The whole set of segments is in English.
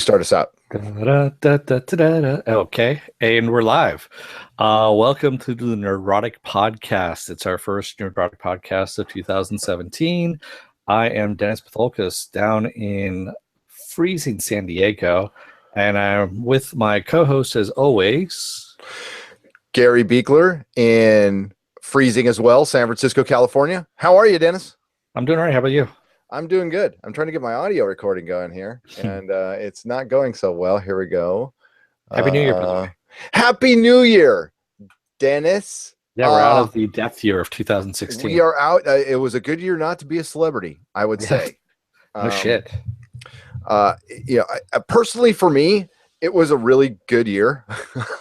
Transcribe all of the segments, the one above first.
start us out. Da-da-da-da-da-da. Okay, and we're live. Welcome to the Neurotic Podcast. It's our first Neurotic Podcast of 2017. I am Dennis Patholkas down in freezing San Diego, and I'm with my co-host as always, Gary Beekler in freezing as well, San Francisco, California. How are you, Dennis? I'm doing all right. How about you? I'm doing good. I'm trying to get my audio recording going here, and it's not going so well. Here we go. Happy New Year, by the way. Happy New Year, Dennis. Yeah, we're out of the death year of 2016. We are out. It was a good year not to be a celebrity, I would say. No shit. Personally, for me, it was a really good year.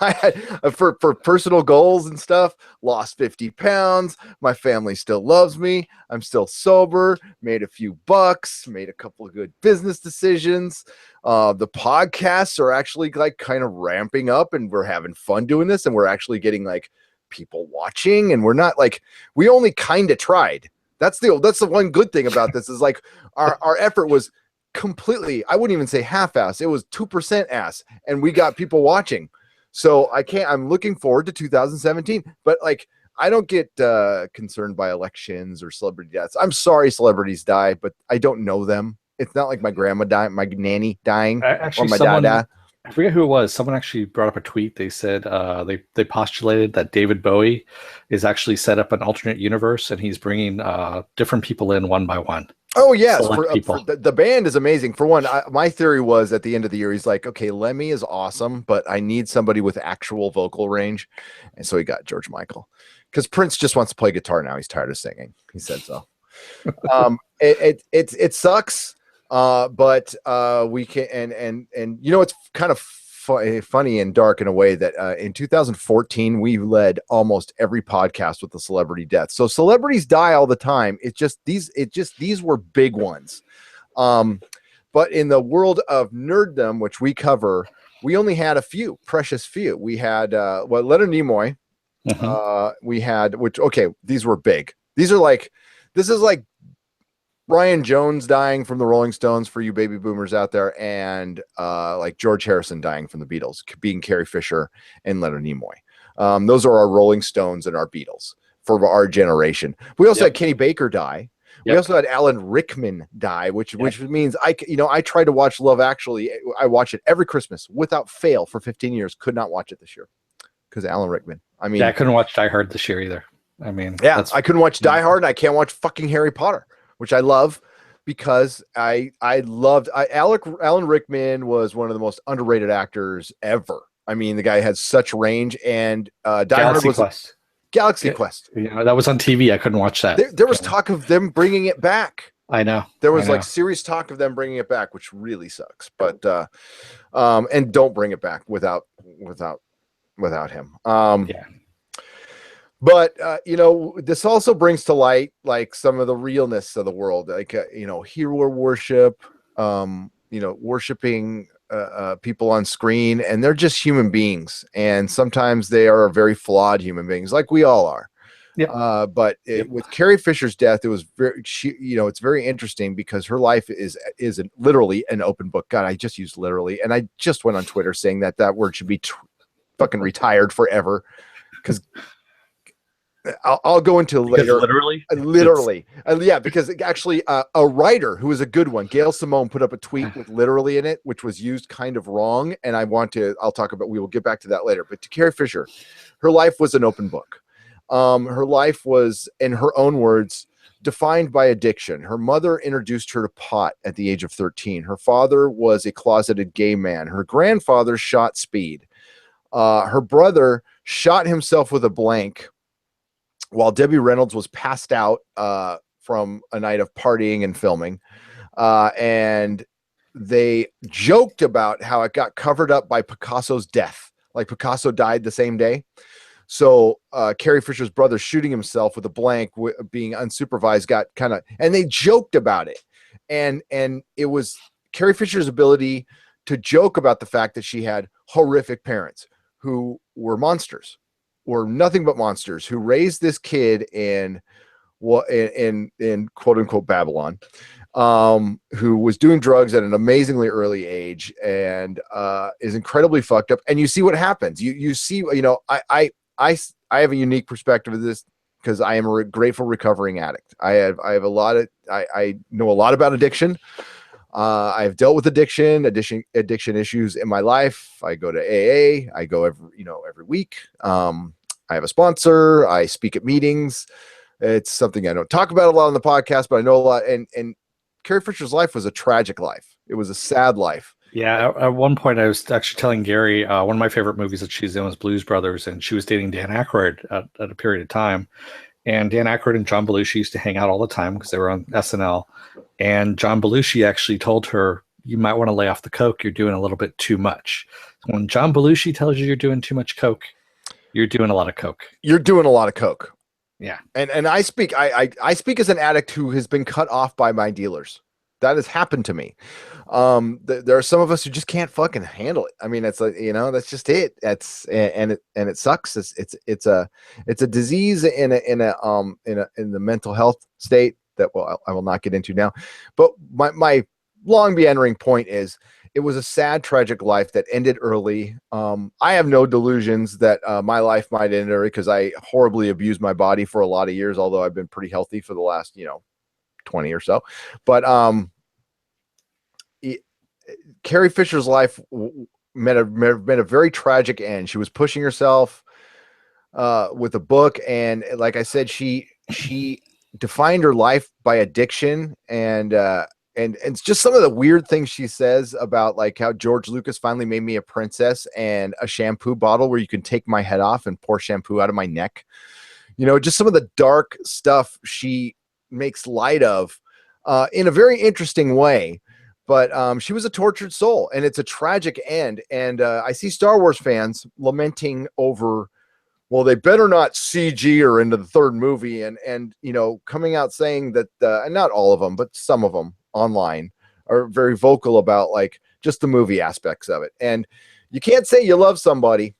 I had for personal goals and stuff, lost 50 pounds. My family still loves me. I'm still sober, made a few bucks, made a couple of good business decisions. The podcasts are actually like kind of ramping up and we're having fun doing this. And we're actually getting like people watching, and we're not like, we only kind of tried. That's the one good thing about this is like our effort was completely, I wouldn't even say half-ass. It was 2% ass, and we got people watching. So I'm looking forward to 2017, but like, I don't get concerned by elections or celebrity deaths. I'm sorry celebrities die, but I don't know them. It's not like my grandma dying, my nanny dying, or my dada. I forget who it was. Someone actually brought up a tweet. They said they postulated that David Bowie is actually set up an alternate universe, and he's bringing different people in one by one. Oh yes, the band is amazing. For one, my theory was at the end of the year, he's like, okay, Lemmy is awesome, but I need somebody with actual vocal range, and so he got George Michael because Prince just wants to play guitar now. He's tired of singing. He said so. It sucks, but we can and you know, it's kind of funny and dark in a way that in 2014 we led almost every podcast with a celebrity death. So celebrities die all the time. These were big ones. But in the world of nerddom, which we cover, we only had a few, precious few. We had Leonard Nimoy. We had, these were big. This is like Brian Jones dying from the Rolling Stones for you baby boomers out there, and like George Harrison dying from the Beatles, being Carrie Fisher and Leonard Nimoy. Those are our Rolling Stones and our Beatles for our generation. We also had Kenny Baker die. We also had Alan Rickman die, which means I try to watch Love Actually. I watch it every Christmas without fail for 15 years. Could not watch it this year because Alan Rickman. I mean, I couldn't watch Die Hard this year either. I mean, I couldn't watch Die Hard, and I can't watch fucking Harry Potter, which I love because I loved Alan Rickman was one of the most underrated actors ever. I mean, the guy had such range, and Galaxy Quest. Galaxy Quest. Yeah, that was on TV. I couldn't watch that. There was talk of them bringing it back. I know. There was like serious talk of them bringing it back, which really sucks. But and don't bring it back without him. But this also brings to light like some of the realness of the world, like hero worship, worshiping people on screen, and they're just human beings, and sometimes they are very flawed human beings, like we all are. But with Carrie Fisher's death, it was it's very interesting because her life is literally an open book. God, I just used literally, and I just went on Twitter saying that word should be fucking retired forever, because I'll go into later. Literally. Because actually a writer who is a good one, Gail Simone, put up a tweet with literally in it, which was used kind of wrong. And we will get back to that later. But to Carrie Fisher, her life was an open book. Her life was, in her own words, defined by addiction. Her mother introduced her to pot at the age of 13. Her father was a closeted gay man. Her grandfather shot speed. Her brother shot himself with a blank while Debbie Reynolds was passed out from a night of partying and filming. And they joked about how it got covered up by Picasso's death. Like Picasso died the same day. So Carrie Fisher's brother shooting himself with a blank, being unsupervised, and they joked about it. And it was Carrie Fisher's ability to joke about the fact that she had horrific parents who were monsters, or nothing but monsters, who raised this kid in quote unquote Babylon, who was doing drugs at an amazingly early age and is incredibly fucked up. And you see what happens. You see, I have a unique perspective of this because I am a grateful recovering addict. I have a lot of, I know a lot about addiction. I've dealt with addiction issues in my life. I go to AA. I go every week. I have a sponsor. I speak at meetings. It's something I don't talk about a lot on the podcast, but I know a lot. And Carrie Fisher's life was a tragic life. It was a sad life. Yeah, at one point I was actually telling Gary one of my favorite movies that she's in was Blues Brothers, and she was dating Dan Aykroyd at a period of time. And Dan Aykroyd and John Belushi used to hang out all the time because they were on SNL. And John Belushi actually told her, you might want to lay off the coke. You're doing a little bit too much. When John Belushi tells you you're doing too much coke, you're doing a lot of coke. You're doing a lot of coke. Yeah. And I speak as an addict who has been cut off by my dealers. That has happened to me. There are some of us who just can't fucking handle it. I mean, it's like, that's just it. And it sucks. It's a disease in the mental health state that I will not get into now. But my long meandering point is, it was a sad, tragic life that ended early. I have no delusions that my life might end early because I horribly abused my body for a lot of years, although I've been pretty healthy for the last, 20 or so. But Carrie Fisher's life met a very tragic end. She was pushing herself with a book. And like I said, she defined her life by addiction and it's just some of the weird things she says about like how George Lucas finally made me a princess and a shampoo bottle where you can take my head off and pour shampoo out of my neck. Just some of the dark stuff she makes light of in a very interesting way. But she was a tortured soul, and it's a tragic end. And I see Star Wars fans lamenting over, well, they better not CG her into the third movie, and coming out saying that, and not all of them, but some of them online are very vocal about like just the movie aspects of it. And you can't say you love somebody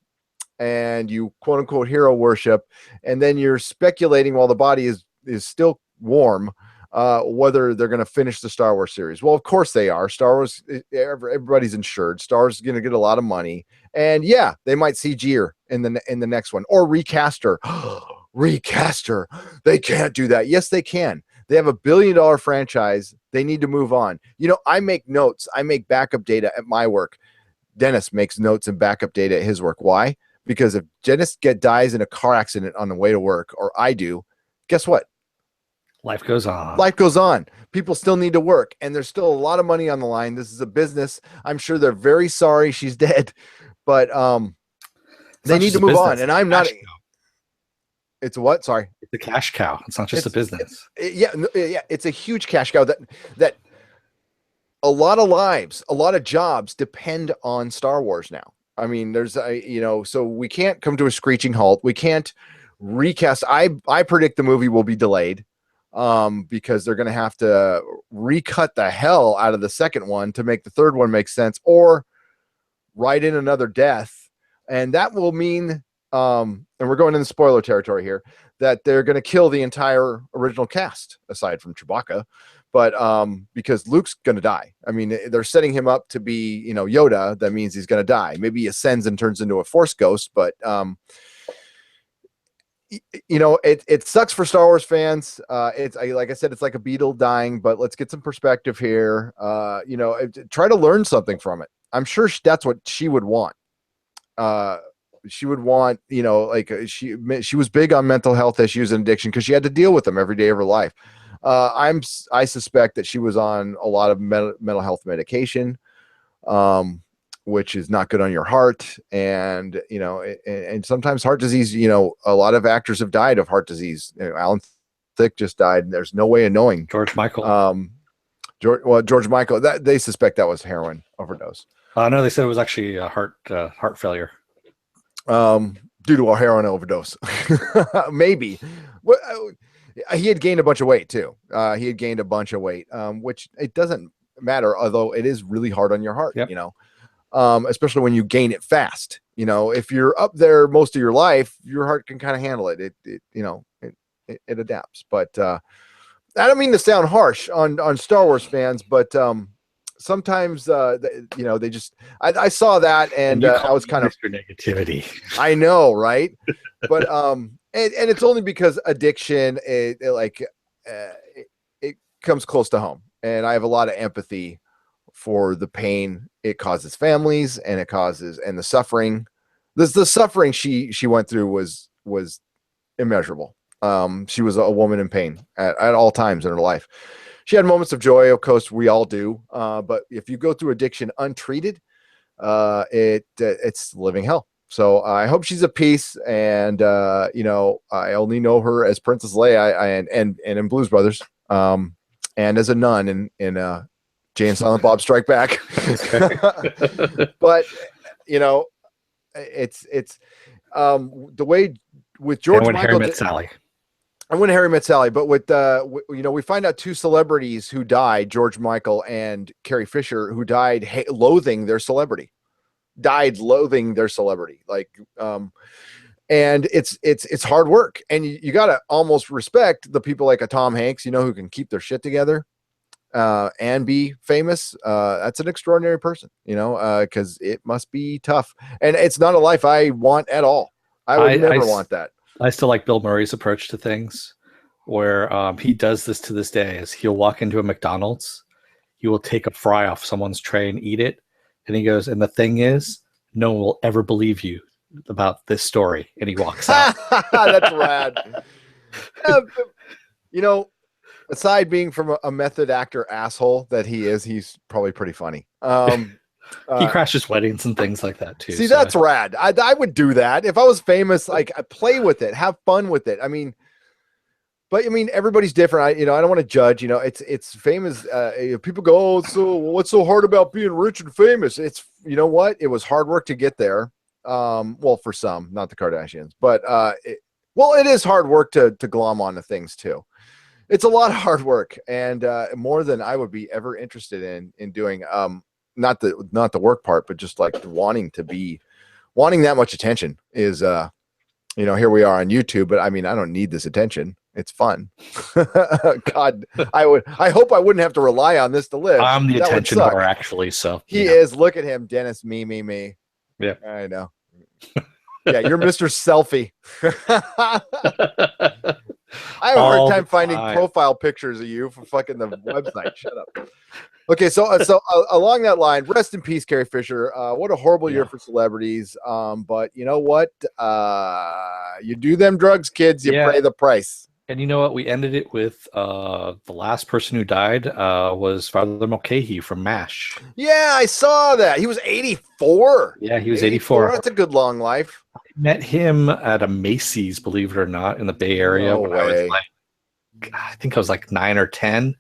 and you quote unquote hero worship, and then you're speculating while the body is still warm whether they're going to finish the Star Wars series. Well, of course they are. Star Wars, everybody's insured. Star Wars is going to get a lot of money, and yeah, they might CG her in the next one or recast her. Recast her. They can't do that. Yes, they can. They have $1 billion franchise. They need to move on. I make notes. I make backup data at my work. Dennis makes notes and backup data at his work. Why? Because if Dennis dies in a car accident on the way to work, or I do, guess what? Life goes on. Life goes on. People still need to work, and there's still a lot of money on the line. This is a business. I'm sure they're very sorry she's dead, but they need to move on. And I'm not. It's what? Sorry. It's a cash cow. It's not just a business. Yeah. It's a huge cash cow that a lot of lives, a lot of jobs depend on Star Wars now. I mean, there's so we can't come to a screeching halt. We can't recast. I predict the movie will be delayed because they're going to have to recut the hell out of the second one to make the third one make sense, or write in another death. And that will mean, and we're going into spoiler territory here, that they're going to kill the entire original cast aside from Chewbacca. But because Luke's going to die. I mean, they're setting him up to be, Yoda. That means he's going to die. Maybe he ascends and turns into a Force ghost, but it sucks for Star Wars fans. Like I said, it's like a beetle dying, but let's get some perspective here. Try to learn something from it. I'm sure that's what she would want. She would want, she was big on mental health issues and addiction because she had to deal with them every day of her life. I suspect that she was on a lot of mental health medication, which is not good on your heart. And, and sometimes heart disease, a lot of actors have died of heart disease. Alan Thicke just died, and there's no way of knowing. George Michael. George Michael, that they suspect that was heroin overdose. No, they said it was actually a heart failure. Due to a heroin overdose. Maybe. He had gained a bunch of weight too. He had gained a bunch of weight, which it doesn't matter, although it is really hard on your heart, yep. Especially when you gain it fast. If you're up there most of your life, your heart can kind of handle it. It adapts. But I don't mean to sound harsh on Star Wars fans, but sometimes they just I saw that and you I was kind of Mr. Negativity. I know, right? But and it's only because addiction it comes close to home, and I have a lot of empathy for the pain it causes families, and the suffering. The suffering she went through was immeasurable. She was a woman in pain at all times in her life. She had moments of joy, of course, we all do. But if you go through addiction untreated, it's living hell. So I hope she's at peace. And I only know her as Princess Leia and in Blues Brothers, and as a nun in Jay and Silent Bob Strike Back. But it's the way with George and when Michael. Harry Met Sally. And when Harry Met Sally, but with we find out two celebrities who died, George Michael and Carrie Fisher, who died loathing their celebrity. Like and it's hard work, and you got to almost respect the people like a Tom Hanks, who can keep their shit together and be famous. That's an extraordinary person, because it must be tough, and it's not a life I want at all. I would never want that. I still like Bill Murray's approach to things, where he does this to this day. Is he'll walk into a McDonald's, he will take a fry off someone's tray and eat it, and he goes, and the thing is, no one will ever believe you about this story, and he walks out. That's rad. Aside being from a method actor asshole that he is, he's probably pretty funny. He crashes weddings and things like that too. See, that's rad. I would do that if I was famous. Like, I play with it, have fun with it. But everybody's different. I don't want to judge. It's famous. People go, "Oh, so what's so hard about being rich and famous?" It's what? It was hard work to get there. Well, for some, not the Kardashians, but it is hard work to glom onto things too. It's a lot of hard work, and more than I would be ever interested in doing. Not the work part, but just like wanting that much attention is, here we are on YouTube, but I don't need this attention. It's fun. God, I hope I wouldn't have to rely on this to live. I'm the attention whore, actually. So he is. Look at him, Dennis. Me. Yeah, I know. Yeah, you're Mr. Selfie. I have a hard time finding profile pictures of you for fucking the website. Shut up. Okay, so along that line, rest in peace, Carrie Fisher. What a horrible year for celebrities. But you know what? You do them drugs, kids. You pay the price. And you know what? We ended it with the last person who died was Father Mulcahy from MASH. Yeah, I saw that. He was 84. Yeah, he was 84. That's a good long life. I met him at a Macy's, believe it or not, in the Bay Area. No way. I think I was like 9 or 10.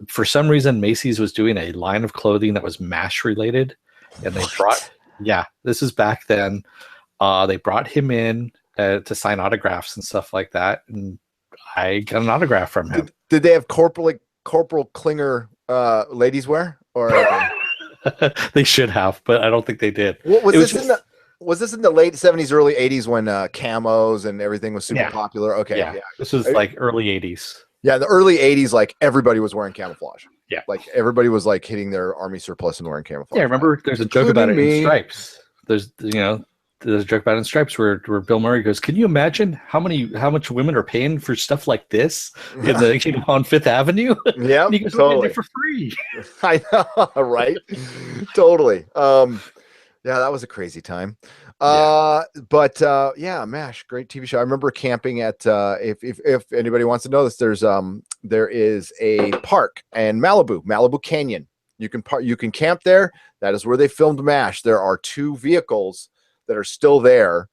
For some reason, Macy's was doing a line of clothing that was MASH related, and they this is back then. They brought him in to sign autographs and stuff like that, and I got an autograph from him. Did they have Corporal Klinger ladies wear, or they should have, but I don't think they did. Was this in the late 70s, early 80s when camos and everything was super popular? Okay. Yeah. This was like early 80s. Yeah, the early 80s, like everybody was wearing camouflage. Yeah. Like everybody was like hitting their army surplus and wearing camouflage. Yeah, remember there's a joke about it in Stripes. There's a joke about it in Stripes where Bill Murray goes, "Can you imagine how much women are paying for stuff like this on Fifth Avenue?" Yeah, he goes, totally for free. I know, right? Totally. Yeah, that was a crazy time. But MASH, great TV show. I remember camping at if anybody wants to know this, there is a park in Malibu Canyon. You can camp there. That is where they filmed MASH. There are 2 vehicles that are still there.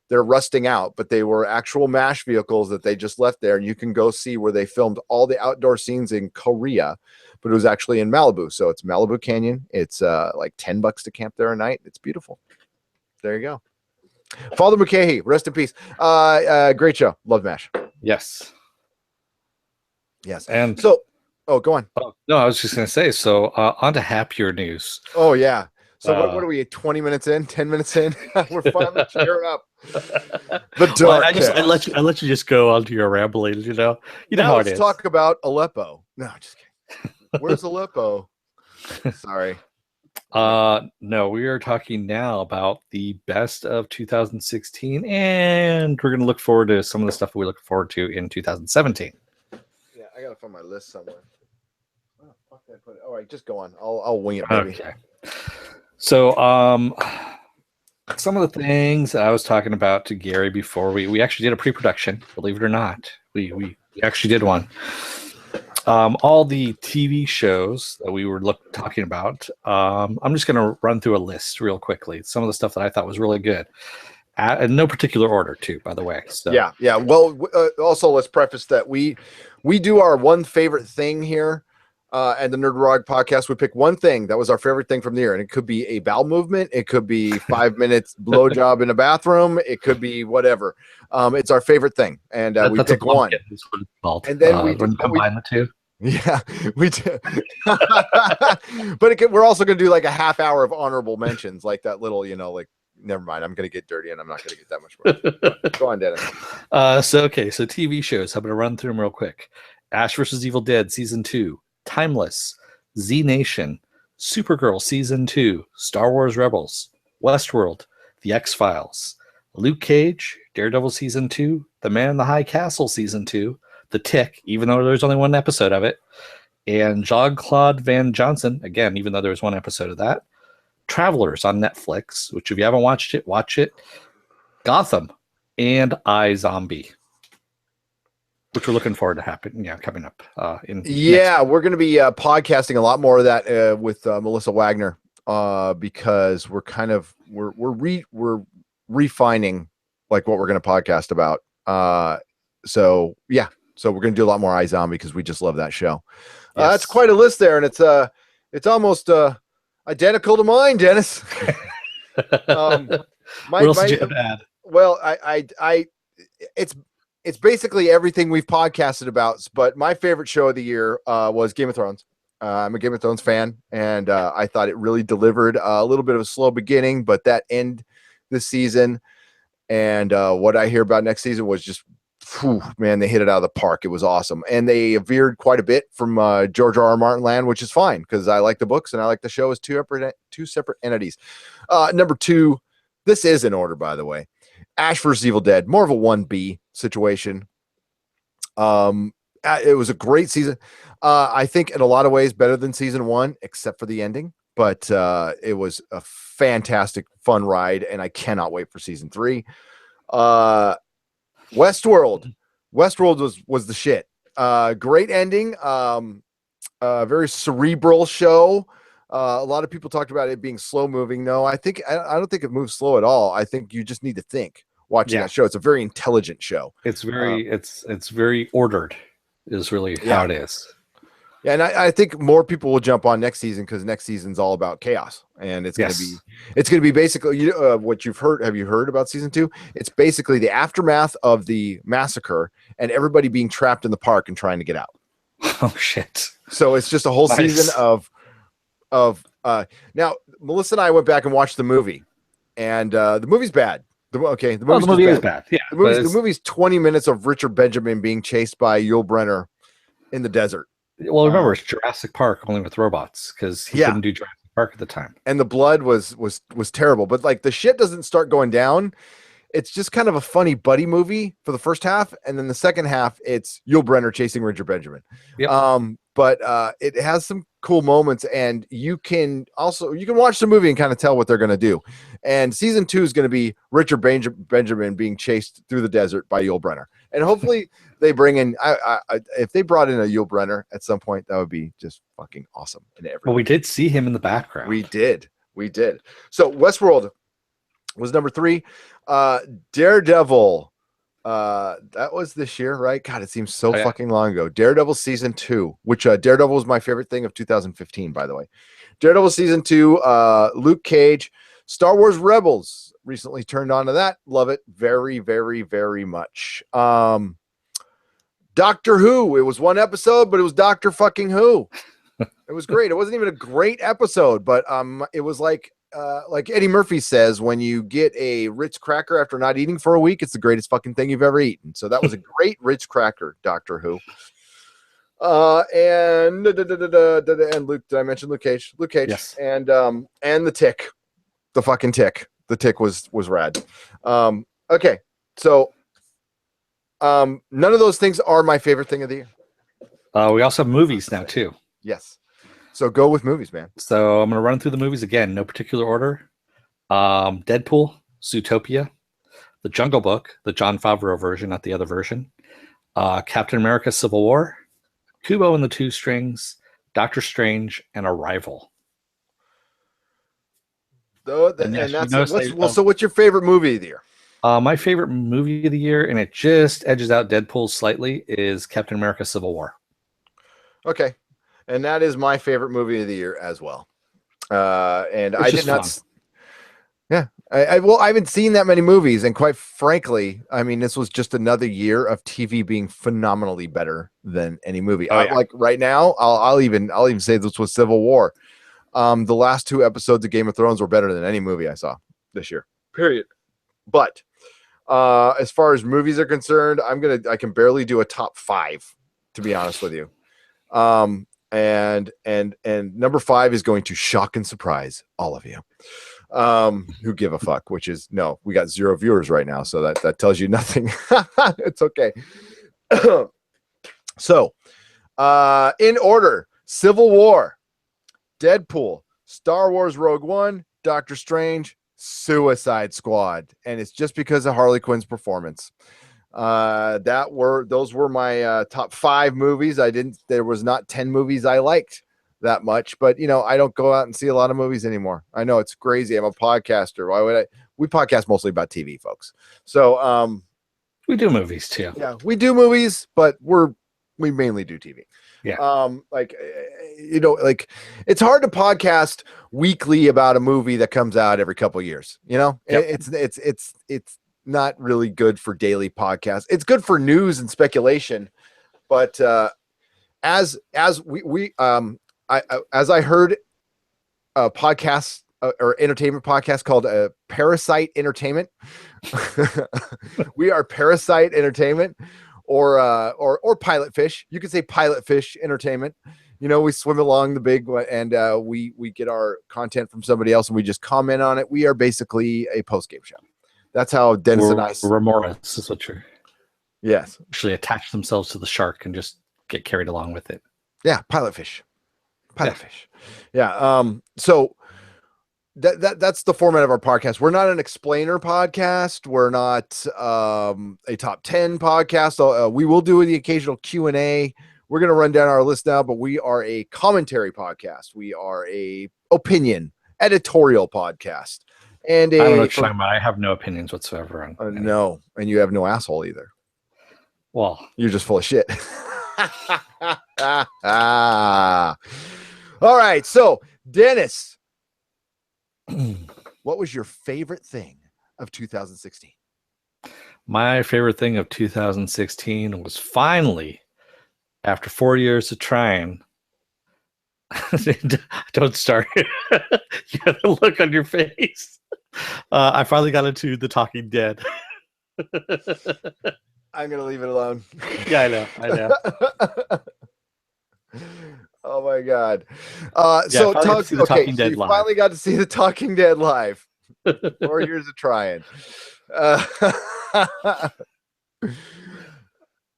They're rusting out, but they were actual MASH vehicles that they just left there, and you can go see where they filmed all the outdoor scenes in Korea, but it was actually in Malibu. So it's Malibu Canyon. It's like $10 to camp there a night. It's beautiful. There you go. Father Mulcahy, rest in peace. Great show. Love MASH. Yes. And so, go on. Oh, no, I was just going to say, so on to happier news. Oh, yeah. So what are we, 20 minutes in, 10 minutes in? We're finally cheering up. The dark well, I let you just go on to your rambling, you know now how let's it is. talk about Aleppo. No, just kidding. Where's Aleppo? Sorry. No, we are talking now about the best of 2016, and we're going to look forward to some of the stuff we look forward to in 2017. Yeah, I gotta find my list somewhere. Where the fuck did I put it? All right, just go on. I'll wing it, baby. Okay. So, some of the things I was talking about to Gary before we actually did a pre-production, believe it or not, we actually did one. All the TV shows that we were talking about, I'm just going to run through a list real quickly. Some of the stuff that I thought was really good, in no particular order, too. By the way, so yeah. Well, also let's preface that we do our one favorite thing here, and the Nerd Rog podcast. We pick one thing that was our favorite thing from the year, and it could be a bowel movement, it could be 5 minutes blowjob in a bathroom, it could be whatever. It's our favorite thing, and we pick one. And then we combine the two. Yeah, we do. But we're also going to do like a half hour of honorable mentions, like that little, like, never mind. I'm going to get dirty and I'm not going to get that much more. Go on, Dennis. So TV shows. I'm going to run through them real quick. Ash vs. Evil Dead Season 2, Timeless, Z Nation, Supergirl Season 2, Star Wars Rebels, Westworld, The X-Files, Luke Cage, Daredevil Season 2, The Man in the High Castle Season 2, The Tick, even though there's only one episode of it, and Jean-Claude Van Johnson, again, even though there was one episode of that, Travelers on Netflix, which if you haven't watched it, watch it, Gotham, and iZombie, which we're looking forward to coming up. We're going to be podcasting a lot more of that with Melissa Wagner, because we're refining like what we're going to podcast about. So we're going to do a lot more iZombie because we just love that show. Yes. That's quite a list there, and it's almost identical to mine, Dennis. What else did you have to add? Well, it's basically everything we've podcasted about, but my favorite show of the year was Game of Thrones. I'm a Game of Thrones fan, and I thought it really delivered. A little bit of a slow beginning, but that end this season, and what I hear about next season was just, man, they hit it out of the park. It was awesome, and they veered quite a bit from George R.R. Martin land, which is fine because I like the books and I like the show as two separate entities. Number 2, this is in order, by the way. Ash vs. Evil Dead, more of a 1B situation. It was a great season. I think in a lot of ways better than season 1, except for the ending. But it was a fantastic, fun ride, and I cannot wait for season 3. Westworld was the shit. Great ending. Very cerebral show. A lot of people talked about it being slow moving. No, I don't think it moves slow at all. I think you just need to think watching that show. It's a very intelligent show. It's very it's very ordered is really how it is. Yeah, and I think more people will jump on next season because next season's all about chaos, and it's going to be basically what you've heard. Have you heard about season 2? It's basically the aftermath of the massacre and everybody being trapped in the park and trying to get out. Oh shit! So it's just a whole season of now. Melissa and I went back and watched the movie, and the movie's bad. The movie is bad. Yeah, the movie's 20 minutes of Richard Benjamin being chased by Yul Brynner in the desert. Well, remember, it's Jurassic Park only with robots because he couldn't do Jurassic Park at the time. And the blood was terrible. But like the shit doesn't start going down. It's just kind of a funny buddy movie for the first half. And then the second half, it's Yul Brynner chasing Richard Benjamin. Yep. But it has some cool moments, and you can watch the movie and kind of tell what they're going to do. And season 2 is going to be Richard Benjamin being chased through the desert by Yul Brynner. And hopefully they bring in, if they brought in a Yul Brynner at some point, that would be just fucking awesome. Well, we did see him in the background. We did. So Westworld was number 3. Daredevil. That was this year, right? God, it seems so fucking long ago. Daredevil season 2, which Daredevil was my favorite thing of 2015, by the way. Daredevil season 2, Luke Cage, Star Wars Rebels. Recently turned on to that. Love it very, very, very much. Doctor Who. It was one episode, but it was Doctor fucking Who. It was great. It wasn't even a great episode, but it was like like Eddie Murphy says, when you get a Ritz cracker after not eating for a week, it's the greatest fucking thing you've ever eaten. So that was a great Ritz cracker, Doctor Who. And Luke, did I mention Luke Cage? Luke Cage. Yes. And the Tick, the fucking Tick. The Tick was rad. Okay, so none of those things are my favorite thing of the year. We also have movies now too. Yes. So go with movies, man. So I'm going to run through the movies again, no particular order. Deadpool, Zootopia, The Jungle Book, the Jon Favreau version, not the other version. Captain America: Civil War, Kubo and the Two Strings, Doctor Strange, and Arrival. So what's your favorite movie of the year? My favorite movie of the year, and it just edges out Deadpool slightly, is Captain America: Civil War. Okay. And that is my favorite movie of the year as well. And it's I did not. Fun. Yeah. I haven't seen that many movies. And quite frankly, I mean, this was just another year of TV being phenomenally better than any movie. Like right now, I'll even say this was Civil War. The last 2 episodes of Game of Thrones were better than any movie I saw this year. Period. But as far as movies are concerned, I can barely do a top 5, to be honest with you. And number 5 is going to shock and surprise all of you who give a fuck, which is no, we got 0 viewers right now. So that tells you nothing. It's okay. So in order: Civil War, Deadpool, Star Wars Rogue One, Doctor Strange, Suicide Squad. And it's just because of Harley Quinn's performance. Those were my top 5 movies. There was not 10 movies I liked that much, but I don't go out and see a lot of movies anymore. I know it's crazy. I'm a podcaster. Why would we podcast mostly about TV, folks. So we do movies too. Yeah, we do movies, but we mainly do TV. Yeah. Like it's hard to podcast weekly about a movie that comes out every couple of years. Yep. It's not really good for daily podcasts. It's good for news and speculation, but as I heard a podcast or entertainment podcast called Parasite Entertainment. We are Parasite Entertainment, or Pilot Fish. You could say Pilot Fish Entertainment. We swim along the big and we get our content from somebody else and we just comment on it. We are basically a post game show. That's how Dennis and I. Remorse is what you're. Yes. Actually attach themselves to the shark and just get carried along with it. Yeah, Pilot Fish. Yeah. So that's the format of our podcast. We're not an explainer podcast. We're not a top 10 podcast. We will do the occasional Q&A. We're going to run down our list now, but we are a commentary podcast. We are a opinion editorial podcast. And I don't know what you're talking about. I have no opinions whatsoever on no, and you have no asshole either. Well, you're just full of shit. All right, so Dennis, what was your favorite thing of 2016? My favorite thing of 2016 was finally, after 4 years of trying. Don't start. You have a look on your face. I finally got into The Talking Dead. I'm gonna leave it alone. Yeah, I know. Oh my god! So you finally got to see The Talking Dead live. 4 years of trying.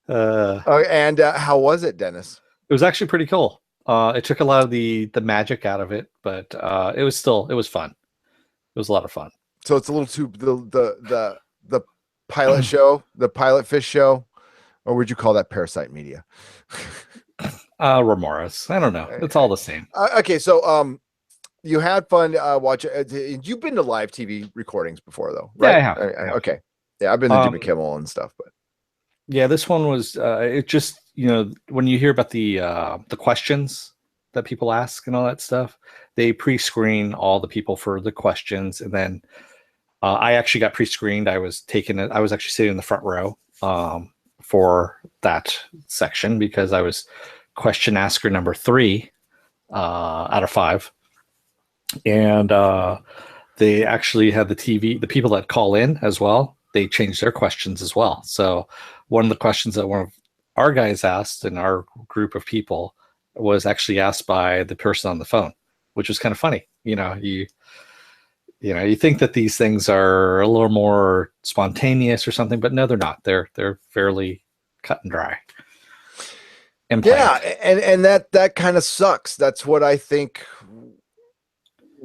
And how was it, Dennis? It was actually pretty cool. It took a lot of the magic out of it, but it was fun. It was a lot of fun. So it's a little too the pilot show, the Pilot Fish show, or would you call that Parasite Media? Remorse. I don't know. It's all the same. Okay, so you had fun watching. You've been to live TV recordings before, though, right? Yeah, I have. Okay, yeah, I've been to Jimmy Kimmel and stuff, but yeah, this one was. It just when you hear about the questions that people ask and all that stuff, they pre-screen all the people for the questions, and then I actually got pre-screened. I was actually sitting in the front row for that section because I was question asker number 3 out of 5. and they actually had the people that call in as well. They changed their questions as well. So one of the questions that one of our guys asked in our group of people was actually asked by the person on the phone, which was kind of funny. You think that these things are a little more spontaneous or something, but no, they're not. They're fairly cut and dry. Yeah, and that kind of sucks. That's what I think.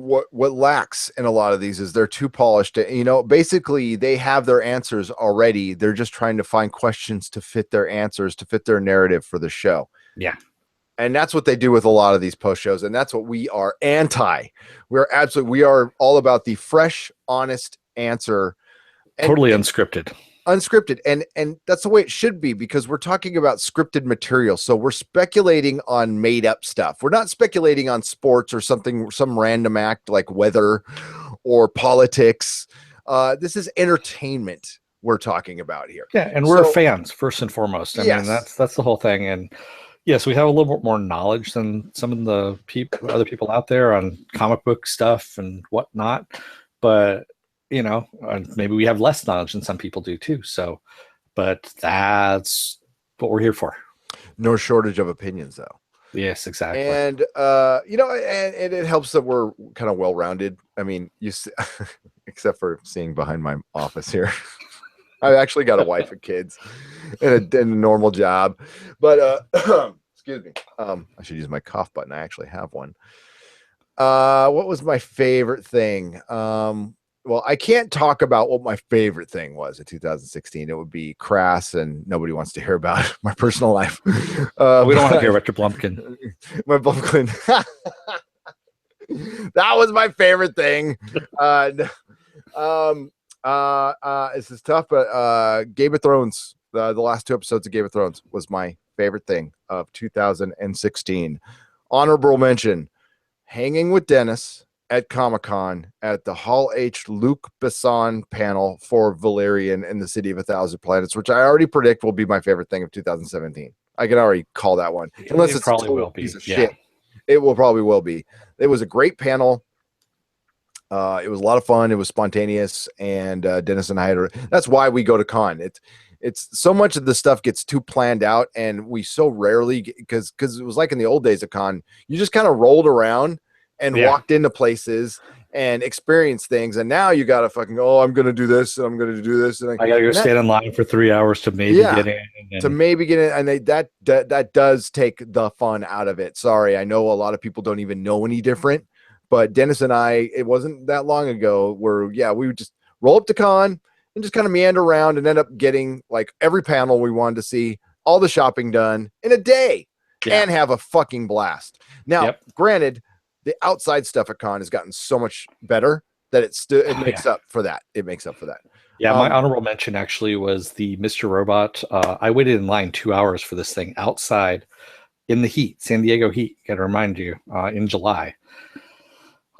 What lacks in a lot of these is they're too polished. Basically they have their answers already. They're just trying to find questions to fit their answers, to fit their narrative for the show. Yeah. And that's what they do with a lot of these post shows. And that's what we are anti. We are all about the fresh, honest answer. Totally unscripted. And that's the way it should be, because we're talking about scripted material. So we're speculating on made up stuff. We're not speculating on sports or some random act like weather or politics. This is entertainment we're talking about here. Yeah, and we're fans first and foremost. I mean, that's the whole thing. And yes, we have a little bit more knowledge than some of the other people out there on comic book stuff and whatnot. But maybe we have less knowledge than some people do too. So, but that's what we're here for. No shortage of opinions, though. Yes, exactly. And and it helps that we're kind of well-rounded. I mean, you see, except for seeing behind my office here. I've actually got a wife and kids and a normal job, but excuse me. I should use my cough button. I actually have one. What was my favorite thing? Well, I can't talk about what my favorite thing was in 2016. It would be crass, and nobody wants to hear about my personal life. We don't want to hear about your Blumpkin. My Blumpkin. That was my favorite thing. This is tough, but Game of Thrones, the last 2 episodes of Game of Thrones was my favorite thing of 2016. Honorable mention, hanging with Dennis at Comic-Con at the Hall H. Luc Besson panel for Valerian and the City of a Thousand Planets, which I already predict will be my favorite thing of 2017. I can already call that one. Unless it's probably will be. Piece of shit. It probably will be. It was a great panel. It was a lot of fun. It was spontaneous, and Dennis and I that's why we go to con. It's so much of the stuff gets too planned out, and we so rarely, because it was like in the old days of con, you just kind of rolled around and walked into places and experienced things, and now you got to fucking I'm going to do this and I'm going to do this, and I got to go stand in line for 3 hours to maybe get in. And that does take the fun out of it. Sorry, I know a lot of people don't even know any different. But Dennis and I, it wasn't that long ago where, we would just roll up to con and just kind of meander around and end up getting like every panel we wanted to see, all the shopping done in a day, and have a fucking blast. Now, granted, the outside stuff at con has gotten so much better that it makes up for that. It makes up for that. Yeah, my honorable mention actually was the Mr. Robot. I waited in line 2 hours for this thing outside in the heat, San Diego heat. Got to remind you, in July.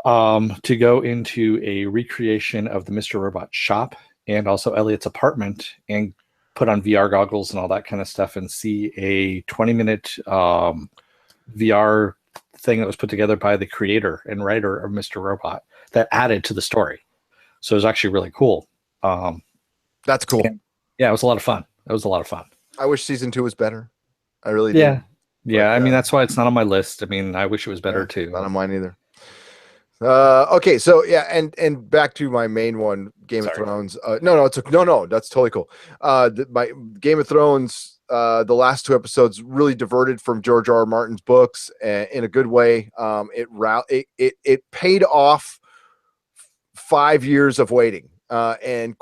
To go into a recreation of the Mr. Robot shop and also Elliot's apartment and put on VR goggles and all that kind of stuff and see a 20-minute VR thing that was put together by the creator and writer of Mr. Robot that added to the story. So it was actually really cool. That's cool. Yeah, it was a lot of fun. It was a lot of fun. I wish season 2 was better. I really did. Yeah. I mean, that's why it's not on my list. I mean, I wish it was better too. Not on mine either. Okay, so and back to my main one, Game of Thrones. No, that's totally cool. My Game of Thrones, the last 2 episodes really diverted from George R. R. Martin's books in a good way. It paid off 5 years of waiting, and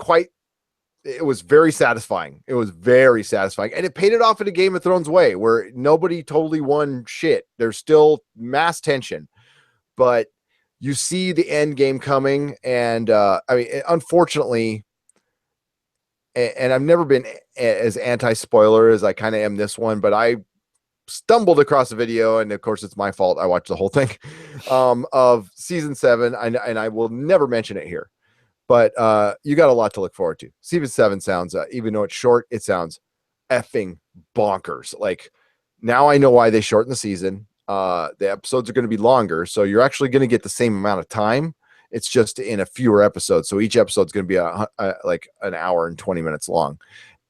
it was very satisfying. It was very satisfying, and it paid it off in a Game of Thrones way where nobody totally won shit. There's still mass tension, but you see the end game coming, and I mean, unfortunately, and I've never been as anti-spoiler as I kind of am this one, but I stumbled across a video, and of course it's my fault. I watched the whole thing of season 7, and I will never mention it here, but you got a lot to look forward to. Season 7 sounds, even though it's short, it sounds effing bonkers. Like, now I know why they shortened the season. The episodes are going to be longer, so you're actually going to get the same amount of time. It's just in a fewer episodes. So each episode is going to be like an hour and 20 minutes long,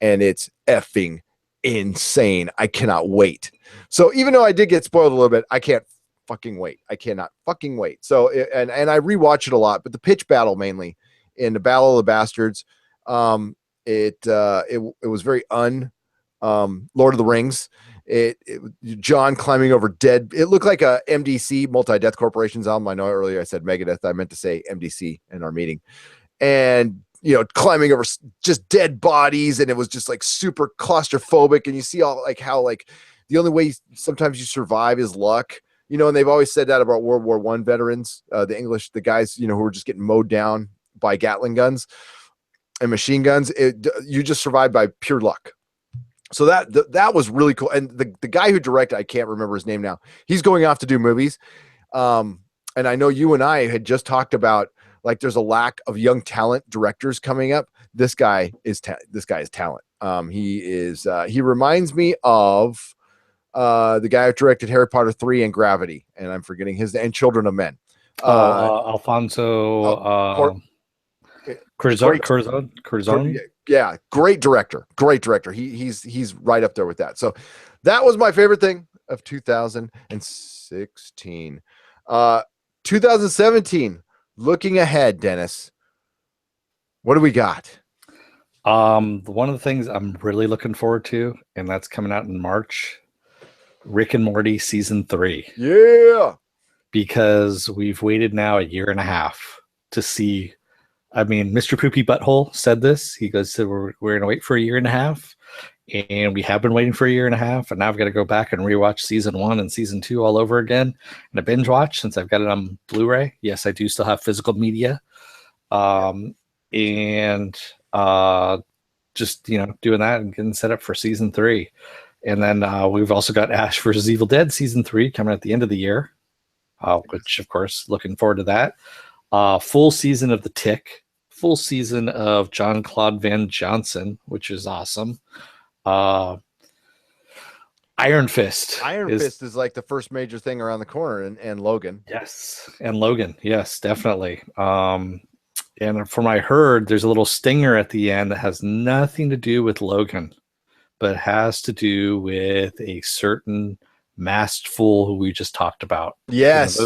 and it's effing insane. I cannot wait. So even though I did get spoiled a little bit, I can't fucking wait. I cannot fucking wait. So and I rewatch it a lot, but the pitch battle mainly in the Battle of the Bastards, it was very Lord of the Rings. John climbing over dead. It looked like a MDC, Multi Death Corporation's album. I know earlier I said Megadeth. I meant to say MDC in our meeting, and climbing over just dead bodies, and it was just like super claustrophobic. And you see all like how like the only way sometimes you survive is luck. And they've always said that about World War I veterans, the guys, who were just getting mowed down by Gatling guns and machine guns. You just survive by pure luck. So that was really cool. And the guy who directed, I can't remember his name now. He's going off to do movies. And I know you and I had just talked about like there's a lack of young talent directors coming up. This guy is talent. He reminds me of the guy who directed Harry Potter 3 and Gravity, and I'm forgetting his and Children of Men. Alfonso Cuarón. Yeah, great director. He's right up there with that. So that was my favorite thing of 2016. 2017. Looking ahead, Dennis. What do we got? One of the things I'm really looking forward to, and that's coming out in March, Rick and Morty season 3. Yeah. Because we've waited now a year and a half to see. I mean, Mr. Poopy Butthole said this. He goes, so we're going to wait for a year and a half. And we have been waiting for a year and a half. And now I've got to go back and rewatch season 1 and season 2 all over again. And a binge watch since I've got it on Blu-ray. Yes, I do still have physical media. Just, doing that and getting set up for season 3. And then we've also got Ash vs. Evil Dead season 3 coming at the end of the year. Which, of course, looking forward to that. Full season of The Tick, full season of John Claude Van Johnson, which is awesome. Iron Fist. Fist is like the first major thing around the corner, and Logan. Yes, and Logan. Yes, definitely. And from what I heard, there's a little stinger at the end that has nothing to do with Logan, but has to do with a certain masked fool who we just talked about. Yes.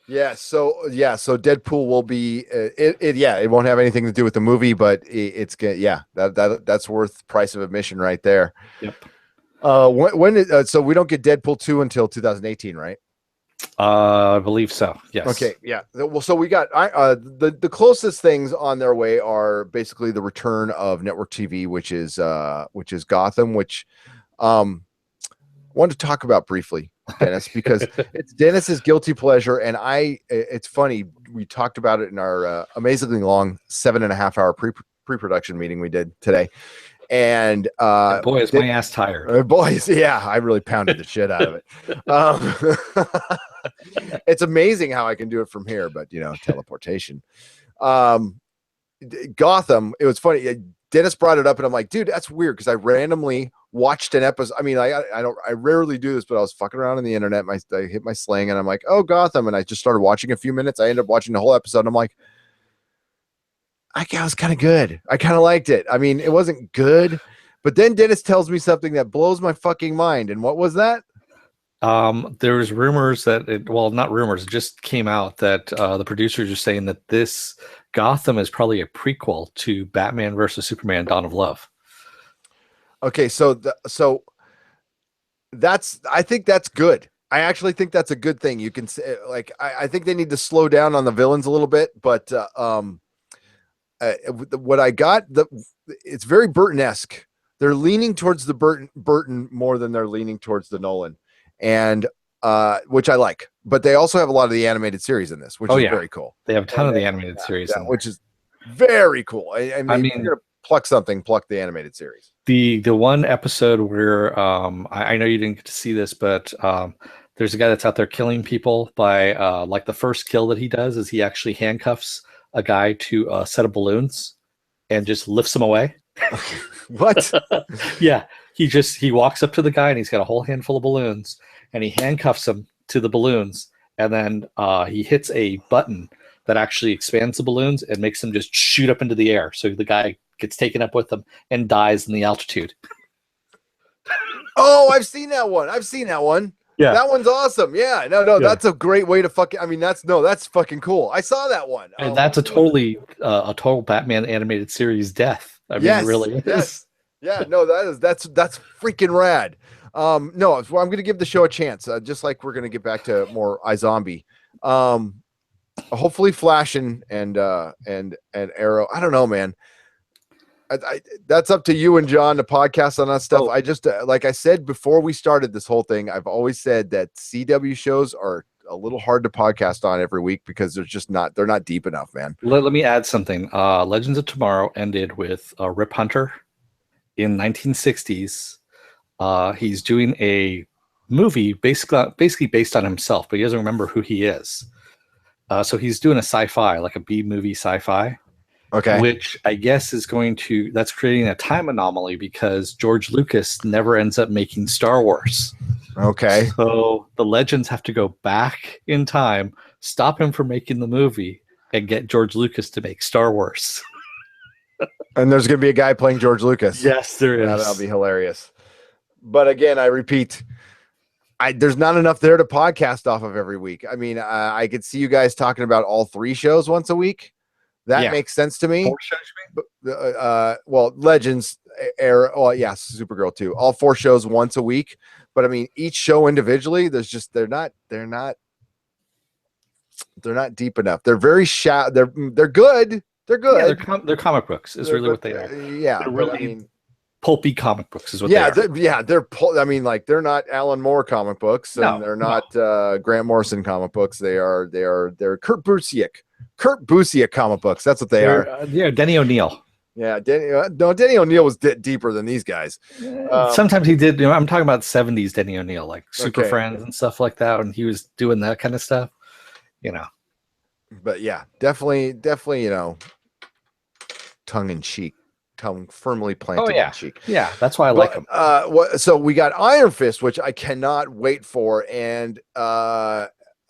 Yeah. So Deadpool will be it won't have anything to do with the movie, but it's good. Yeah. That's worth price of admission right there. Yep. So we don't get Deadpool 2 until 2018, right? I believe so. Yes. Okay. Yeah. Well, so we got the closest things on their way are basically the return of network TV, which is Gotham, which wanted to talk about briefly, Dennis, because it's Dennis's guilty pleasure. And it's funny. We talked about it in our amazingly long 7.5 hour pre-production meeting we did today. And boy, is my ass tired. Boys, yeah, I really pounded the shit out of it. It's amazing how I can do it from here, but teleportation. Gotham, it was funny. Dennis brought it up, and I'm like, dude, that's weird because I randomly watched an episode. I mean, I rarely do this, but I was fucking around on the internet. I hit my sling, and I'm like, oh, Gotham, and I just started watching a few minutes. I ended up watching the whole episode. And I'm like, I was kind of good. I kind of liked it. I mean, it wasn't good, but then Dennis tells me something that blows my fucking mind. And what was that? There was rumors not rumors, it just came out that the producers are saying that this Gotham is probably a prequel to Batman versus Superman: Dawn of Love. Okay, so I think that's good. I actually think that's a good thing. You can say, like, I think they need to slow down on the villains a little bit, but what I got, it's very Burton-esque. They're leaning towards the Burton more than they're leaning towards the Nolan, and which I like. But they also have a lot of the animated series in this, which is very cool. They have a ton of the animated series, which is very cool. I mean, if you're gonna pluck the animated series. The one episode where I know you didn't get to see this, but there's a guy that's out there killing people by like the first kill that he does is he actually handcuffs a guy to a set of balloons and just lifts him away. What? Yeah. He walks up to the guy and he's got a whole handful of balloons and he handcuffs him to the balloons, and then he hits a button that actually expands the balloons and makes them just shoot up into the air. So the guy gets taken up with them and dies in the altitude. Oh, I've seen that one. Yeah. That one's awesome. Yeah, no, that's a great way to fucking. I mean, that's fucking cool. I saw that one, and that's a total Batman animated series death. I mean, it really is. Yes, yeah, no, that's freaking rad. No, well, I'm gonna give the show a chance, just like we're gonna get back to more iZombie. Hopefully, Flash and Arrow. I don't know, man. That's up to you and John to podcast on that stuff. I just like I said before we started this whole thing, I've always said that CW shows are a little hard to podcast on every week because they're not deep enough, man. Let me add something. Legends of Tomorrow ended with Rip Hunter in 1960s. He's doing a movie basically based on himself, but he doesn't remember who he is. So he's doing a sci-fi, like a B movie sci-fi. Okay. Which I guess that's creating a time anomaly because George Lucas never ends up making Star Wars. Okay. So the Legends have to go back in time, stop him from making the movie, and get George Lucas to make Star Wars. And there's going to be a guy playing George Lucas. Yes, there is. That'll be hilarious. But again, I repeat, there's not enough there to podcast off of every week. I mean, I could see you guys talking about all 3 shows once a week. That makes sense to me. 4 shows, you mean? Well, Legends, Arrow, Supergirl too. All 4 shows once a week. But I mean, each show individually, they're not deep enough. They're very shallow. They're good. They're good. Yeah, they're comic books. Is really what they are. Yeah, they're really pulpy comic books. Is what they are. I mean, like they're not Alan Moore comic books, and they're not Grant Morrison comic books. They're Kurt Busiek comic books. That's what they are. Yeah, Denny O'Neil. Yeah, Denny O'Neil was deeper than these guys. Sometimes he did. I'm talking about 70s Denny O'Neil, like Super Friends and stuff like that, and he was doing that kind of stuff. But yeah, definitely, tongue in cheek, tongue firmly planted in cheek. Yeah, that's why I like him. So we got Iron Fist, which I cannot wait for, and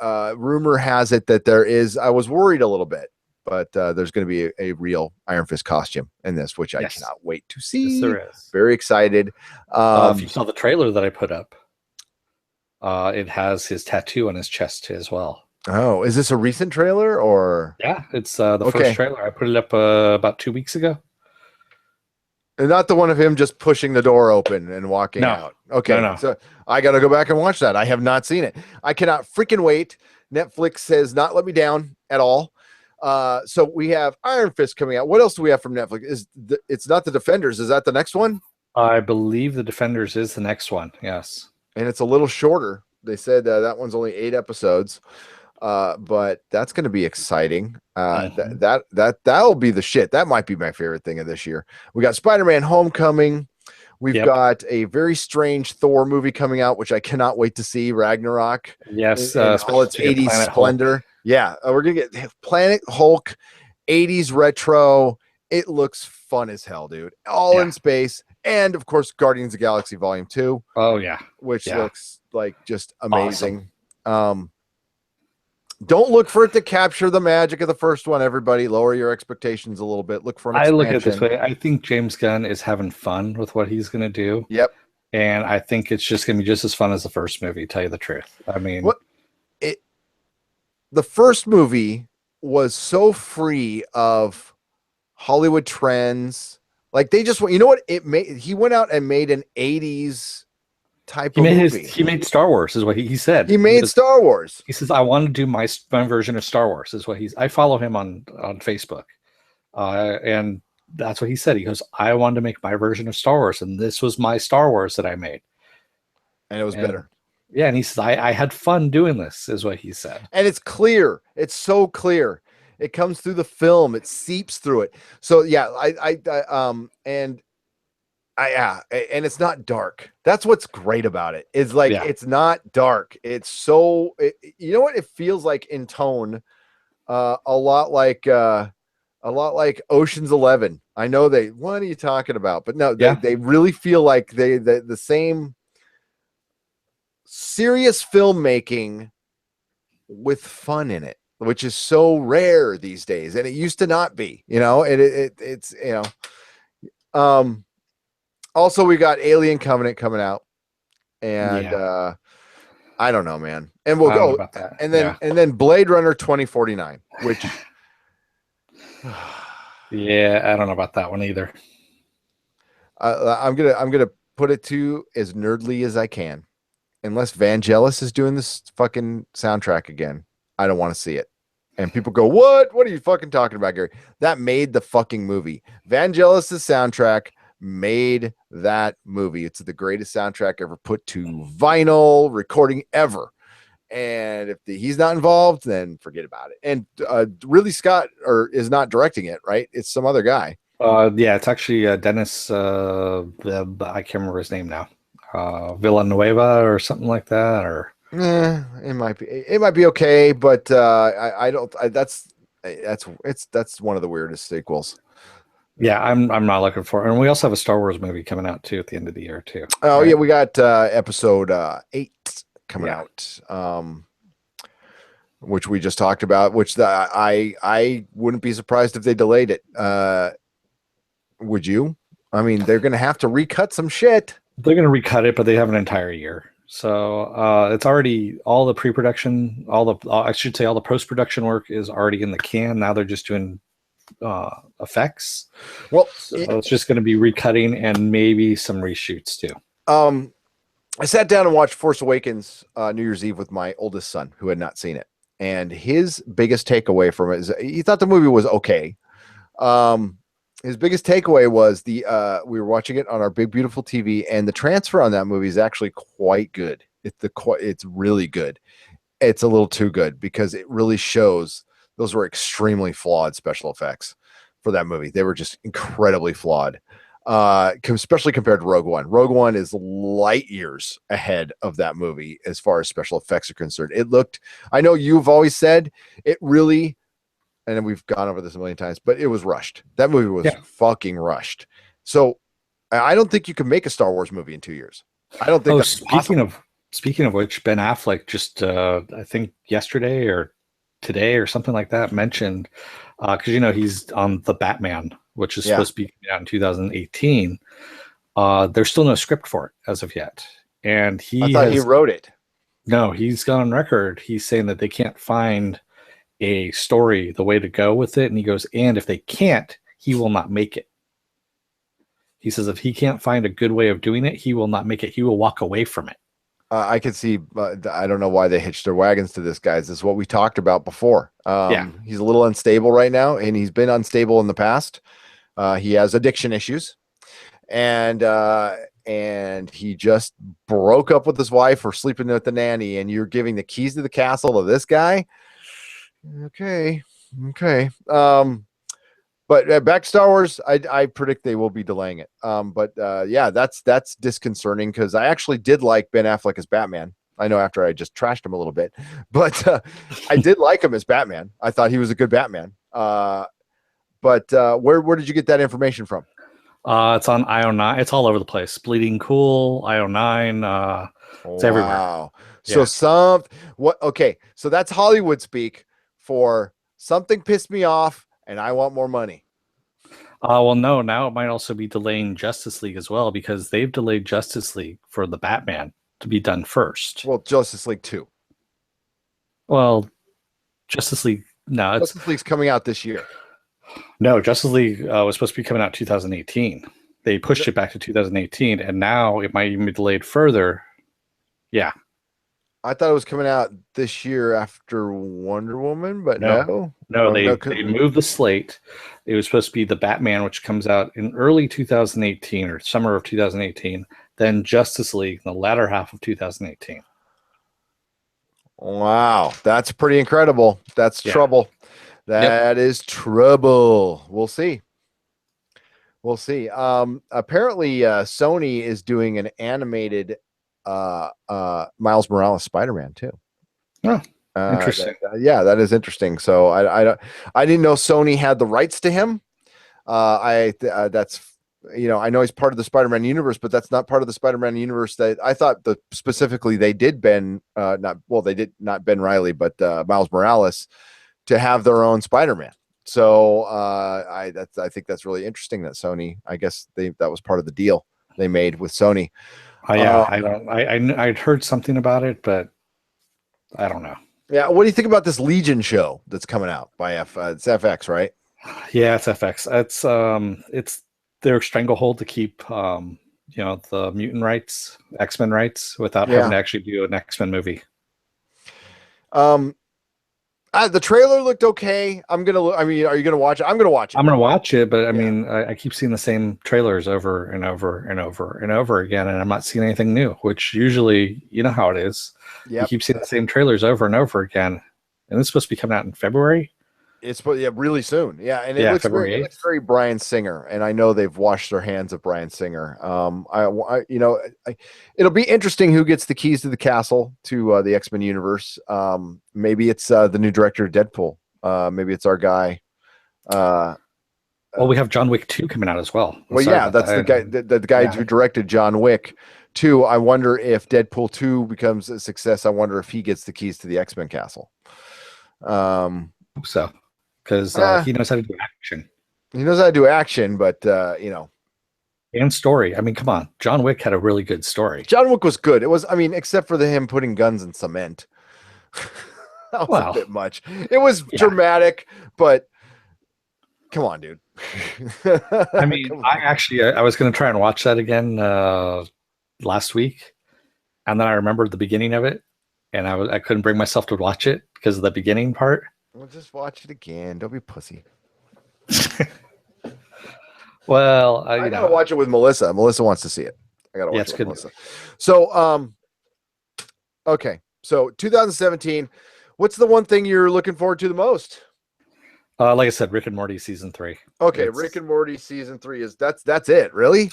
rumor has it that there is. I was worried a little bit, but there's going to be a real Iron Fist costume in this, which I cannot wait to see. Yes, there is. Very excited. If you saw the trailer that I put up, it has his tattoo on his chest as well. Oh, is this a recent trailer or? Yeah, it's the first trailer. I put it up about 2 weeks ago. And not the one of him just pushing the door open and walking out. Okay, no. So I got to go back and watch that. I have not seen it. I cannot freaking wait. Netflix has not let me down at all. So we have Iron Fist coming out. What else do we have from Netflix? It's not The Defenders. Is that the next one? I believe The Defenders is the next one. Yes. And it's a little shorter. They said that one's only 8 episodes. But that's going to be exciting. That'll be the shit. That might be my favorite thing of this year. We got Spider-Man Homecoming. We've got a very strange Thor movie coming out, which I cannot wait to see. Ragnarok. Yes. In all its 80s splendor. Hulk. Yeah. We're going to get Planet Hulk, 80s retro. It looks fun as hell, dude. All in space. And of course, Guardians of the Galaxy Volume 2. Oh yeah. Which looks like just amazing. Awesome. Don't look for it to capture the magic of the first one, everybody. Lower your expectations a little bit. Look for an expansion. I look at it this way. I think James Gunn is having fun with what he's going to do. Yep. And I think it's just going to be just as fun as the first movie, to tell you the truth. I mean, the first movie was so free of Hollywood trends. Like they just, you know what? He went out and made an 80s type of movie. He made Star Wars, is what he said. He made Star Wars. He says, I want to do my version of Star Wars, is what I follow him on Facebook. And that's what he said. He goes, I wanted to make my version of Star Wars, and this was my Star Wars that I made. And it was better. Yeah, and he says, I had fun doing this, is what he said. And it's clear. It's so clear. It comes through the film. It seeps through it. So yeah, and it's not dark. That's what's great about it. It's like it's not dark. It's so you know what it feels like in tone, a lot like Ocean's 11. I know what are you talking about? But no, they really feel like the same serious filmmaking with fun in it, which is so rare these days, and it used to not be. It's Also, we got Alien Covenant coming out, and I don't know, man. And we'll I don't know go, about that. and then Blade Runner 2049, which yeah, I don't know about that one either. I'm gonna put it to as nerdly as I can. Unless Vangelis is doing this fucking soundtrack again, I don't want to see it. And people go, "What? What are you fucking talking about, Gary?" That made the fucking movie. Vangelis' soundtrack made that movie. It's the greatest soundtrack ever put to vinyl recording ever. And if he's not involved, then forget about it. And really, Scott is not directing it, right? It's some other guy. Yeah, it's actually Dennis. I can't remember his name now. Villanueva or something like that, or It might be okay, but I don't. That's one of the weirdest sequels. yeah, I'm not looking for it. And we also have a Star Wars movie coming out too at the end of the year too. Oh right? yeah, we got episode 8 coming out, which we just talked about. Which I wouldn't be surprised if they delayed it. Would you? I mean, they're gonna have to recut some shit. They're going to recut it, but they have an entire year. So it's already all the pre-production, I should say all the post-production work is already in the can. Now they're just doing effects. Well, so it's just going to be recutting and maybe some reshoots too. I sat down and watched Force Awakens New Year's Eve with my oldest son, who had not seen it, and his biggest takeaway from it is he thought the movie was okay. His biggest takeaway was we were watching it on our big beautiful TV, and the transfer on that movie is actually quite good. It's really good. It's a little too good because it really shows those were extremely flawed special effects for that movie. They were just incredibly flawed, especially compared to Rogue One. Rogue One is light years ahead of that movie as far as special effects are concerned. I know you've always said it really. And we've gone over this a million times, but it was rushed. That movie was fucking rushed. So I don't think you can make a Star Wars movie in 2 years. I don't think that's possible. Speaking of which, Ben Affleck just I think yesterday or today or something like that mentioned because he's on the Batman, which is supposed to be coming out in 2018. There's still no script for it as of yet, and I thought he wrote it. No, he's gone on record. He's saying that they can't find a story, the way to go with it, and he goes, and if they can't, he will not make it. He says if he can't find a good way of doing it, he will not make it. He will walk away from it. I could see. I don't know why they hitched their wagons to this, guys. This is what we talked about before. He's a little unstable right now, and he's been unstable in the past. He has addiction issues, and he just broke up with his wife for sleeping with the nanny. And you're giving the keys to the castle to this guy. Okay. But back to Star Wars, I predict they will be delaying it. That's disconcerting because I actually did like Ben Affleck as Batman. I know after I just trashed him a little bit, but I did like him as Batman. I thought he was a good Batman. Where did you get that information from? It's on IO9. It's all over the place. Bleeding Cool, IO9. It's everywhere. So okay. So that's Hollywood speak for something pissed me off and I want more money. Well, no, now it might also be delaying Justice League as well because they've delayed Justice League for the Batman to be done first. Well, Justice League 2. Well, Justice League, no. Justice League's coming out this year. No, Justice League was supposed to be coming out 2018. They pushed it back to 2018, and now it might even be delayed further. Yeah. I thought it was coming out this year after Wonder Woman, but no. They moved the slate. It was supposed to be the Batman, which comes out in early 2018 or summer of 2018, then Justice League in the latter half of 2018. Wow, that's pretty incredible. That's trouble. That is trouble. We'll see. Apparently, Sony is doing an animated Miles Morales Spider-Man too. Oh, interesting. That is interesting. So I didn't know Sony had the rights to him. That's I know he's part of the Spider-Man universe, but that's not part of the Spider-Man universe that I thought that specifically they did they did not Ben Riley, but Miles Morales to have their own Spider-Man. So I think that's really interesting that Sony, I guess that was part of the deal they made with Sony. Yeah, I'd heard something about it, but I don't know. Yeah, what do you think about this Legion show that's coming out by it's FX, right? Yeah, it's FX. It's their stranglehold to keep the mutant rights, X-Men rights, without having to actually do an X-Men movie. The trailer looked okay. Are you gonna watch it? I'm gonna watch it. I'm gonna watch it, but I mean, I keep seeing the same trailers over and over and over and over again, and I'm not seeing anything new. Which usually, you know how it is. Yep. You keep seeing the same trailers over and over again, and it's supposed to be coming out in February. It's really soon. Yeah, and it looks very Bryan Singer, and I know they've washed their hands of Bryan Singer. It'll be interesting who gets the keys to the castle to the X-Men universe. Maybe it's the new director of Deadpool. Maybe it's our guy. Well, we have John Wick 2 coming out as well. That's the guy. The guy who directed John Wick 2. I wonder if Deadpool 2 becomes a success. I wonder if he gets the keys to the X-Men castle. Hope so. Because he knows how to do action. He knows how to do action, but and story. I mean, come on, John Wick had a really good story. John Wick was good. It was, except for him putting guns in cement. That was a bit much. It was dramatic, but come on, dude. I mean, I was going to try and watch that again last week, and then I remembered the beginning of it, and I couldn't bring myself to watch it because of the beginning part. We'll just watch it again. Don't be pussy. Well, I gotta watch it with Melissa. Melissa wants to see it. I gotta watch it with Melissa. So, okay. So 2017. What's the one thing you're looking forward to the most? Like I said, Rick and Morty season 3. Okay, Rick and Morty season 3 is that's it. Really?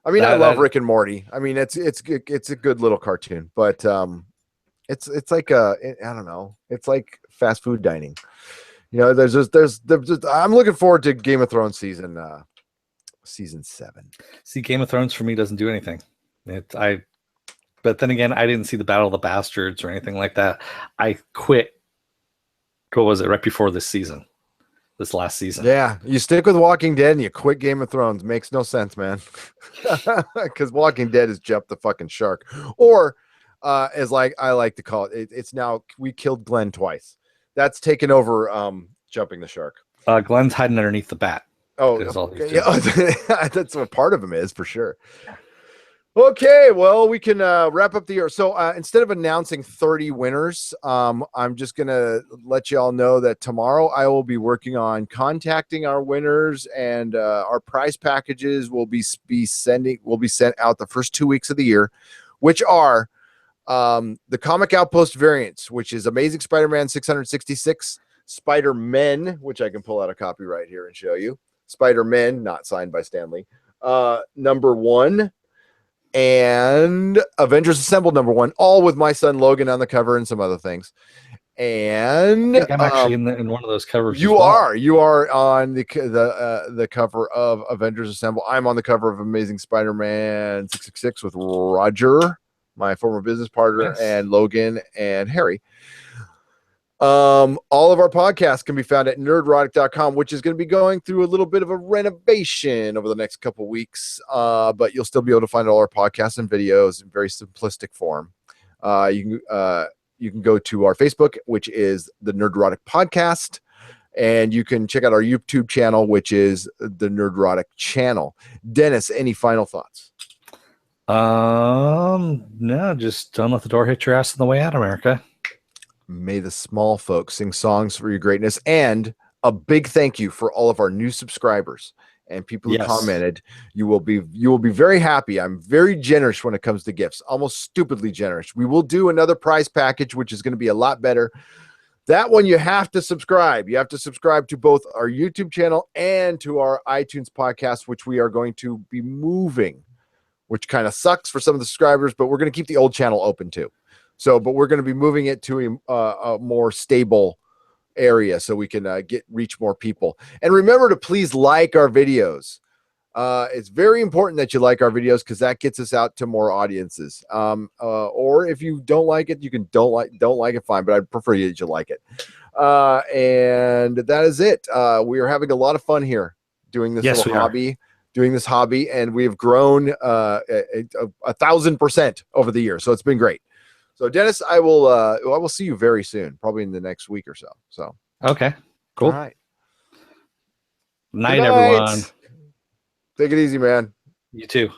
I mean, I love Rick and Morty. I mean, it's a good little cartoon, but it's like I don't know. It's like fast food dining. There's I'm looking forward to Game of Thrones season 7. See, Game of Thrones for me doesn't do anything. But then again, I didn't see the Battle of the Bastards or anything like that. I quit. What was it? Right before this last season. Yeah, you stick with Walking Dead and you quit Game of Thrones. Makes no sense, man. Because Walking Dead has jumped the fucking shark, or as I like to call it, it's now we killed Glenn twice. That's taken over jumping the shark. Glenn's hiding underneath the bat. Oh, that's what part of him is for sure. Okay, well, we can wrap up the year. So instead of announcing 30 winners, I'm just going to let you all know that tomorrow I will be working on contacting our winners, and our prize packages will be sent out the first 2 weeks of the year, which are the Comic Outpost variants, which is Amazing Spider-Man 666, Spider-Men, which I can pull out a copy right here and show you. Spider-Men, not signed by Stan Lee. Number 1. And Avengers Assemble number 1, all with my son Logan on the cover and some other things. And I'm actually in one of those covers. You are on the cover of Avengers Assemble. I'm on the cover of Amazing Spider-Man 666 with Roger, my former business partner, and Logan and Harry. All of our podcasts can be found at nerdrotic.com, which is going to be going through a little bit of a renovation over the next couple weeks. But you'll still be able to find all our podcasts and videos in very simplistic form. You can go to our Facebook, which is the Nerdrotic Podcast, and you can check out our YouTube channel, which is the Nerdrotic Channel. Dennis, any final thoughts? No, just don't let the door hit your ass on the way out, America. May the small folks sing songs for your greatness. And a big thank you for all of our new subscribers and people who commented. You will be very happy. I'm very generous when it comes to gifts, almost stupidly generous. We will do another prize package, which is going to be a lot better. That one, you have to subscribe. You have to subscribe to both our YouTube channel and to our iTunes podcast, which we are going to be moving, which kind of sucks for some of the subscribers, but we're going to keep the old channel open too. But we're going to be moving it to a more stable area so we can reach more people. And remember to please like our videos. It's very important that you like our videos because that gets us out to more audiences. Or if you don't like it, you can don't like it, fine. But I'd prefer that you like it. And that is it. We are having a lot of fun here doing this little hobby. Doing this hobby, and we have grown 1,000% over the year. So it's been great. So Dennis, I will see you very soon, probably in the next week or so. So okay, cool. All right. Night, everyone. Take it easy, man. You too.